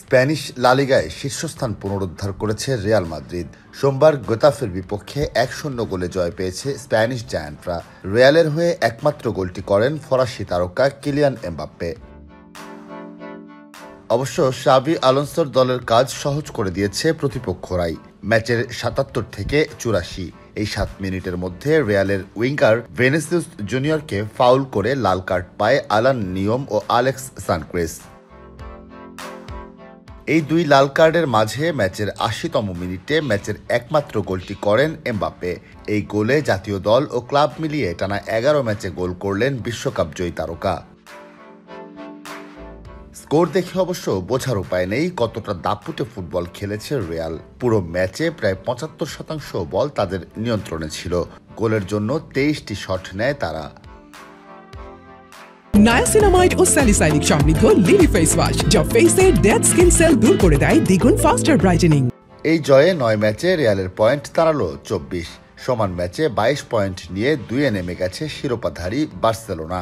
Spanish লা লিগায় শীর্ষস্থান পুনরুদ্ধার করেছে রিয়াল মাদ্রিদ। সোমবার গেতাফের বিপক্ষে ১-০ গোলে জয় পেয়েছে স্প্যানিশ জায়ান্টরা। রিয়ালের হয়ে একমাত্র গোলটি করেন ফরাসি তারকা কিলিয়ান এমবাপ্পে। অবশ্য শাভি আলোনসোর দলের কাজ সহজ করে দিয়েছে প্রতিপক্ষরাই। ম্যাচের ৭৭ থেকে ৮৪ এই ৭ মিনিটের মধ্যে রিয়ালের উইঙ্গার ভিনিসিয়াস জুনিয়রকে ফাউল করে লাল কার্ড পায় আলান নিয়ম ও আলেক্স সানক্রেস। এই দুই লাল কার্ডের মাঝে ম্যাচের ৮০তম মিনিটে ম্যাচের একমাত্র গোলটি করেন এমবাপ্পে। এই গোলে জাতীয় দল ও ক্লাব মিলিয়ে টানা ১১ ম্যাচে গোল করলেন বিশ্বকাপ জয়ী তারকা। স্কোর দেখে অবশ্য বোঝার উপায় নেই কতটা দাপুটে ফুটবল খেলেছে রিয়াল। পুরো ম্যাচে প্রায় ৭৫% বল তাদের নিয়ন্ত্রণে ছিল। গোলের জন্য ২৩টি শট নেয় তারা। নায়াসিনামাইড ও স্যালিসাইলিক সমৃদ্ধ লিলি ফেস ওয়াশ, যা ফেসের ডেড স্কিন সেল দূর করে দেয় দ্বিগুণ ফাস্টার ব্রাইটেনিং। এই জয়ে ৯ ম্যাচে রিয়ালের পয়েন্ট দাঁড়ালো ২৪। সমান ম্যাচে ২২ পয়েন্ট নিয়ে ২-এ নেমে গেছে শিরোপাধারী বার্সেলোনা।